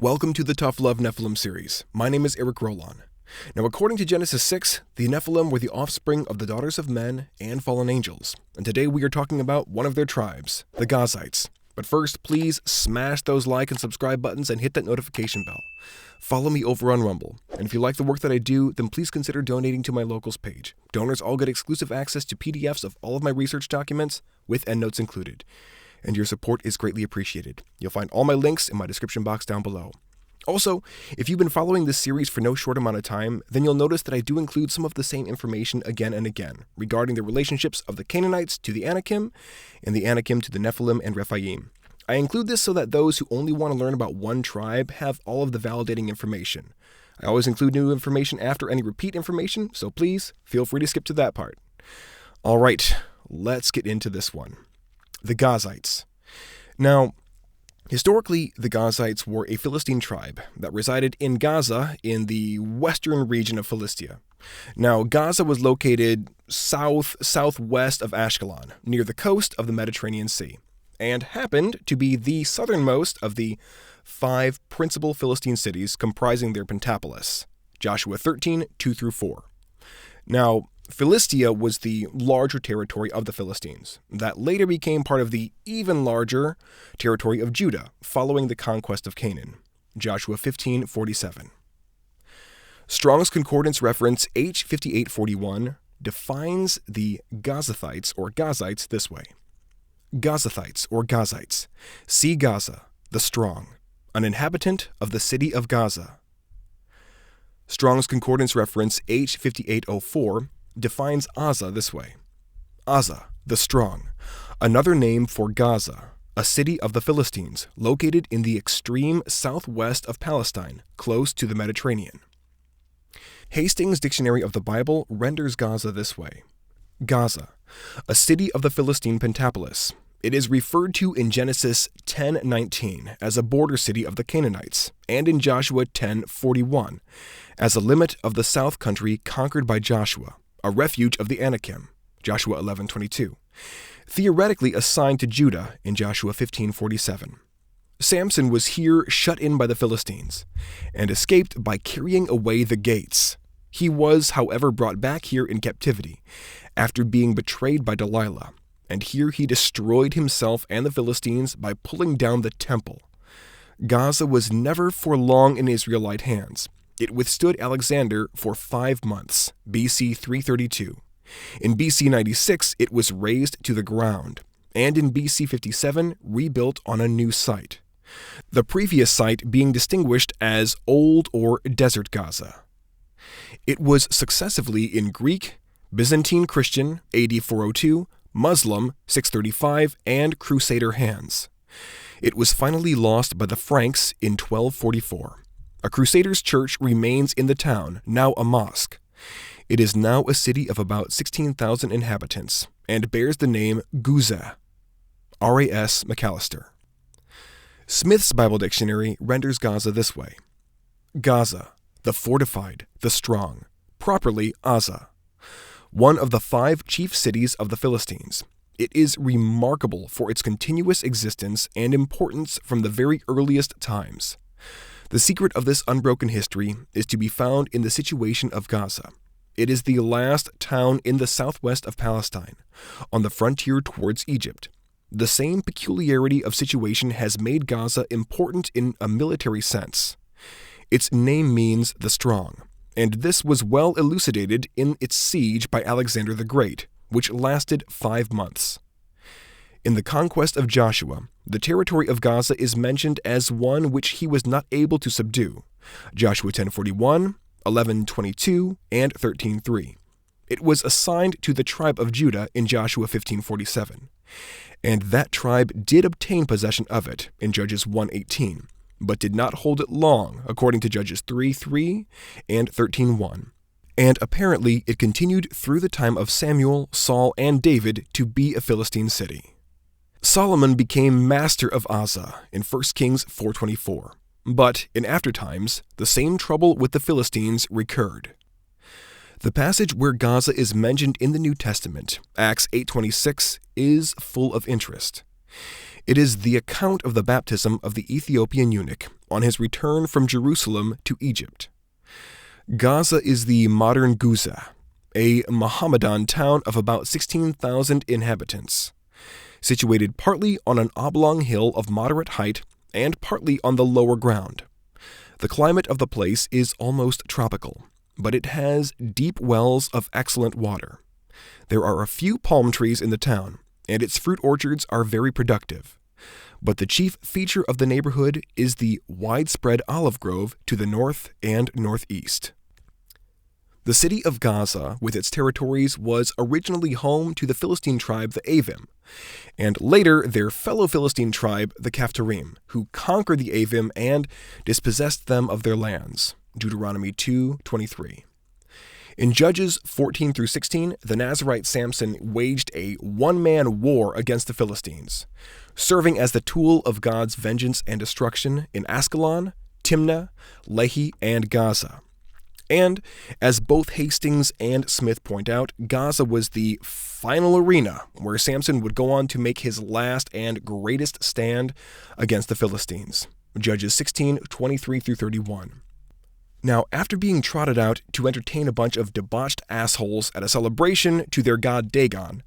Welcome to the Tough Love Nephilim series. My name is Eric Rolon. Now, according to Genesis 6, the Nephilim were the offspring of the daughters of men and fallen angels. And today we are talking about one of their tribes, the Gazites. But first, please smash those like and subscribe buttons and hit that notification bell. Follow me over on Rumble. And if you like the work that I do, then please consider donating to my locals page. Donors all get exclusive access to PDFs of all of my research documents, with endnotes included. And your support is greatly appreciated. You'll find all my links in my description box down below. Also, if you've been following this series for no short amount of time, then you'll notice that I do include some of the same information again and again regarding the relationships of the Canaanites to the Anakim and the Anakim to the Nephilim and Rephaim. I include this so that those who only want to learn about one tribe have all of the validating information. I always include new information after any repeat information, so please feel free to skip to that part. All right, let's get into this one. The Gazites. Now, historically, the Gazites were a Philistine tribe that resided in Gaza in the western region of Philistia. Now, Gaza was located southwest of Ashkelon, near the coast of the Mediterranean Sea, and happened to be the southernmost of the 5 principal Philistine cities comprising their pentapolis, Joshua 13, 2-4. Now, Philistia was the larger territory of the Philistines that later became part of the even larger territory of Judah following the conquest of Canaan, Joshua 15:47. Strong's Concordance reference H5841 defines the Gazithites or Gazites this way. Gazithites or Gazites, see Gaza, the strong, an inhabitant of the city of Gaza. Strong's Concordance reference H5804 defines Aza this way. Aza, the strong, another name for Gaza, a city of the Philistines located in the extreme southwest of Palestine, close to the Mediterranean. Hastings' Dictionary of the Bible renders Gaza this way. Gaza, a city of the Philistine pentapolis. It is referred to in Genesis 10:19 as a border city of the Canaanites, and in Joshua 10:41 as a limit of the south country conquered by Joshua, a refuge of the Anakim, Joshua 11:22, theoretically assigned to Judah in Joshua 15:47. Samson was here shut in by the Philistines and escaped by carrying away the gates. He was, however, brought back here in captivity after being betrayed by Delilah, and here he destroyed himself and the Philistines by pulling down the temple. Gaza was never for long in Israelite hands. It withstood Alexander for 5 months, BC 332. In BC 96, it was razed to the ground, and in BC 57, rebuilt on a new site. The previous site being distinguished as Old or Desert Gaza. It was successively in Greek, Byzantine Christian, AD 402, Muslim, 635, and Crusader hands. It was finally lost by the Franks in 1244. A Crusaders' church remains in the town, now a mosque. It is now a city of about 16,000 inhabitants, and bears the name Guza, R.A.S. McAllister. Smith's Bible Dictionary renders Gaza this way. Gaza, the fortified, the strong, properly Aza, one of the 5 chief cities of the Philistines. It is remarkable for its continuous existence and importance from the very earliest times. The secret of this unbroken history is to be found in the situation of Gaza. It is the last town in the southwest of Palestine, on the frontier towards Egypt. The same peculiarity of situation has made Gaza important in a military sense. Its name means the strong, and this was well elucidated in its siege by Alexander the Great, which lasted 5 months. In the conquest of Joshua, the territory of Gaza is mentioned as one which he was not able to subdue, Joshua 10:41, 11:22, and 13:3. It was assigned to the tribe of Judah in Joshua 15:47, and that tribe did obtain possession of it in Judges 1:18, but did not hold it long, according to Judges 3:3 and 13:1. And apparently it continued through the time of Samuel, Saul, and David to be a Philistine city. Solomon became master of Aza in 1 Kings 4:24, but in aftertimes, the same trouble with the Philistines recurred. The passage where Gaza is mentioned in the New Testament, Acts 8:26, is full of interest. It is the account of the baptism of the Ethiopian eunuch on his return from Jerusalem to Egypt. Gaza is the modern Guza, a Mohammedan town of about 16,000 inhabitants, situated partly on an oblong hill of moderate height and partly on the lower ground. The climate of the place is almost tropical, but it has deep wells of excellent water. There are a few palm trees in the town, and its fruit orchards are very productive. But the chief feature of the neighborhood is the widespread olive grove to the north and northeast. The city of Gaza, with its territories, was originally home to the Philistine tribe, the Avim, and later their fellow Philistine tribe, the Caphtorim, who conquered the Avim and dispossessed them of their lands. Deuteronomy 2:23. In Judges 14 through 16, the Nazarite Samson waged a one-man war against the Philistines, serving as the tool of God's vengeance and destruction in Askelon, Timnah, Lehi, and Gaza. And, as both Hastings and Smith point out, Gaza was the final arena where Samson would go on to make his last and greatest stand against the Philistines. Judges 16:23 through 31. Now, after being trotted out to entertain a bunch of debauched assholes at a celebration to their god Dagon,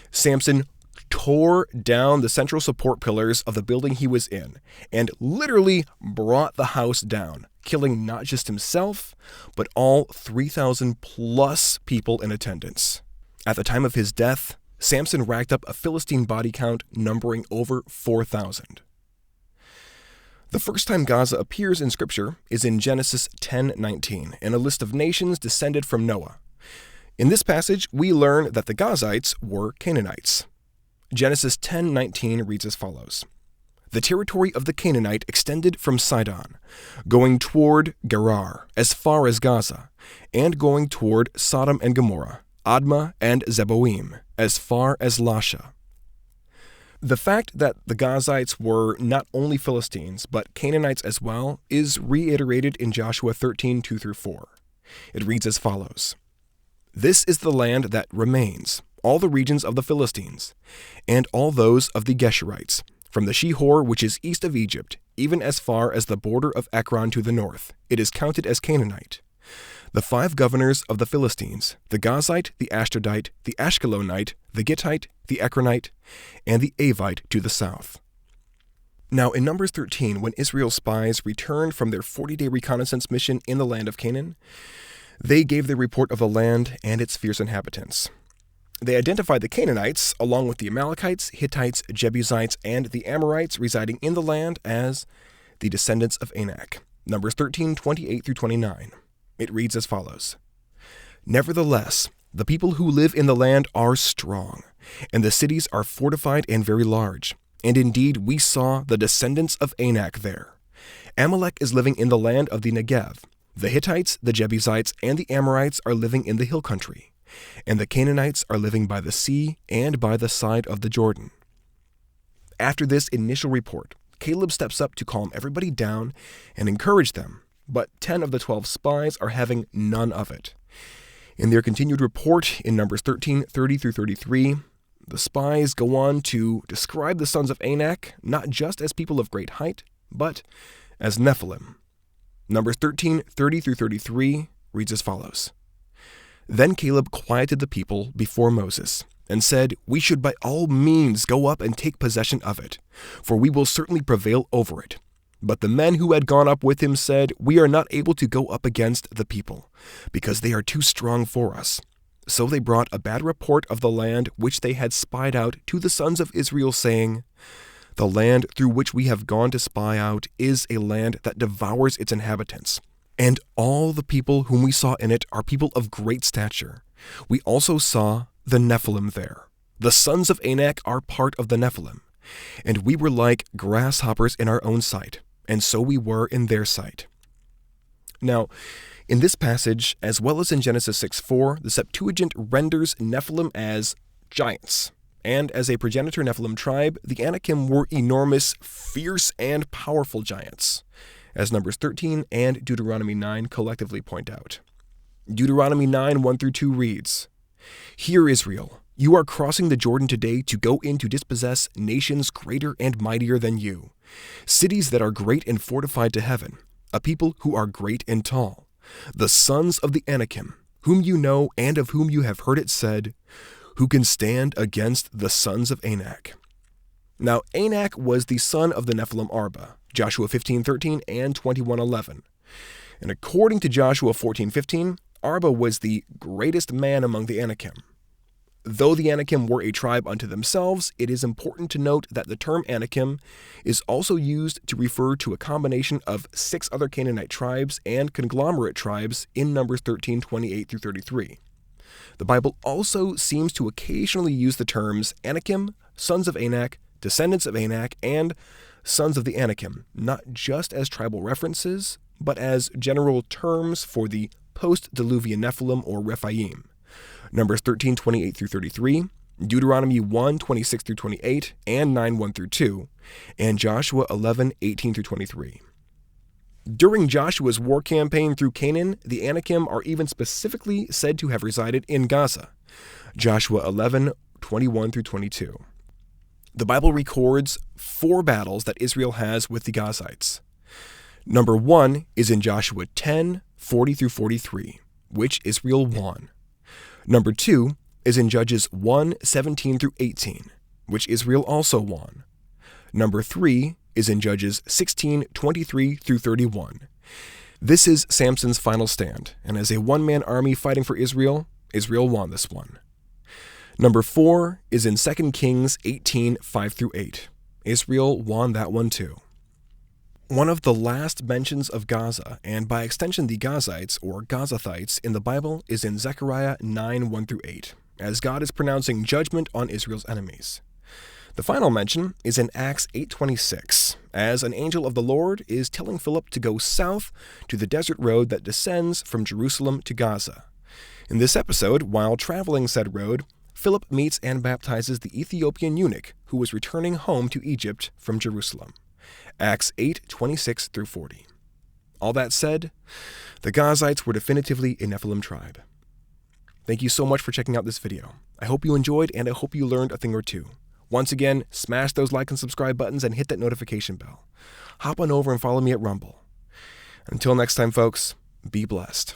Samson tore down the central support pillars of the building he was in and literally brought the house down, killing not just himself, but all 3,000 plus people in attendance. At the time of his death, Samson racked up a Philistine body count numbering over 4,000. The first time Gaza appears in Scripture is in Genesis 10:19, in a list of nations descended from Noah. In this passage, we learn that the Gazites were Canaanites. Genesis 10:19 reads as follows: "The territory of the Canaanite extended from Sidon, going toward Gerar, as far as Gaza, and going toward Sodom and Gomorrah, Admah and Zeboim, as far as Lasha." The fact that the Gazites were not only Philistines, but Canaanites as well, is reiterated in Joshua 13:2 through 4. It reads as follows: "This is the land that remains, all the regions of the Philistines, and all those of the Geshurites, from the Shihor which is east of Egypt, even as far as the border of Ekron to the north, it is counted as Canaanite. The 5 governors of the Philistines, the Gazite, the Ashdodite, the Ashkelonite, the Gittite, the Ekronite, and the Avite to the south." Now in Numbers 13, when Israel's spies returned from their 40-day reconnaissance mission in the land of Canaan, they gave their report of the land and its fierce inhabitants. They identified the Canaanites, along with the Amalekites, Hittites, Jebusites, and the Amorites residing in the land as the descendants of Anak. Numbers 13:28 through 29. It reads as follows: "Nevertheless, the people who live in the land are strong, and the cities are fortified and very large. And indeed, we saw the descendants of Anak there. Amalek is living in the land of the Negev. The Hittites, the Jebusites, and the Amorites are living in the hill country, and the Canaanites are living by the sea and by the side of the Jordan." After this initial report, Caleb steps up to calm everybody down and encourage them, but 10 of the 12 spies are having none of it. In their continued report in Numbers 13:30 through 33, the spies go on to describe the sons of Anak not just as people of great height, but as Nephilim. Numbers 13:30 through 33 reads as follows: "Then Caleb quieted the people before Moses, and said, 'We should by all means go up and take possession of it, for we will certainly prevail over it.' But the men who had gone up with him said, 'We are not able to go up against the people, because they are too strong for us.' So they brought a bad report of the land which they had spied out to the sons of Israel, saying, 'The land through which we have gone to spy out is a land that devours its inhabitants. And all the people whom we saw in it are people of great stature. We also saw the Nephilim there. The sons of Anak are part of the Nephilim. And we were like grasshoppers in our own sight, and so we were in their sight.'" Now, in this passage, as well as in Genesis 6:4, the Septuagint renders Nephilim as giants. And as a progenitor Nephilim tribe, the Anakim were enormous, fierce, and powerful giants, as Numbers 13 and Deuteronomy 9 collectively point out. Deuteronomy 9:1 through 2 reads, "Hear, Israel, You are crossing the Jordan today to go in to dispossess nations greater and mightier than you, cities that are great and fortified to heaven, a people who are great and tall, the sons of the Anakim, whom you know and of whom you have heard it said, who can stand against the sons of Anak. Now Anak was the son of the Nephilim Arba, Joshua 15:13 and 21:11. And according to Joshua 14:15, Arba was the greatest man among the Anakim. Though the Anakim were a tribe unto themselves, it is important to note that the term Anakim is also used to refer to a combination of 6 other Canaanite tribes and conglomerate tribes in Numbers 13:28 through 33. The Bible also seems to occasionally use the terms Anakim, sons of Anak, descendants of Anak, and sons of the Anakim, not just as tribal references, but as general terms for the post-Diluvian Nephilim or Rephaim. Numbers 13:28 through 33, Deuteronomy 1:26 through 28, and 9:1 through 2, and Joshua 11:18 through 23. During Joshua's war campaign through Canaan, the Anakim are even specifically said to have resided in Gaza, Joshua 11:21 through 22. The Bible records 4 battles that Israel has with the Gazites. Number 1 is in Joshua 10:40 through 43, which Israel won. Number 2 is in Judges 1:17 through 18, which Israel also won. Number 3 is in Judges 16:23 through 31. This is Samson's final stand, and as a one-man army fighting for Israel, Israel won this one. Number 4 is in 2 Kings 18:5 through 8. Israel won that one too. One of the last mentions of Gaza, and by extension the Gazites or Gazithites in the Bible, is in Zechariah 9:1 through 8, as God is pronouncing judgment on Israel's enemies. The final mention is in Acts 8:26, as an angel of the Lord is telling Philip to go south to the desert road that descends from Jerusalem to Gaza. In this episode, while traveling said road, Philip meets and baptizes the Ethiopian eunuch who was returning home to Egypt from Jerusalem. Acts 8:26 through 40. All that said, the Gazites were definitively a Nephilim tribe. Thank you so much for checking out this video. I hope you enjoyed, and I hope you learned a thing or two. Once again, smash those like and subscribe buttons and hit that notification bell. Hop on over and follow me at Rumble. Until next time, folks, be blessed.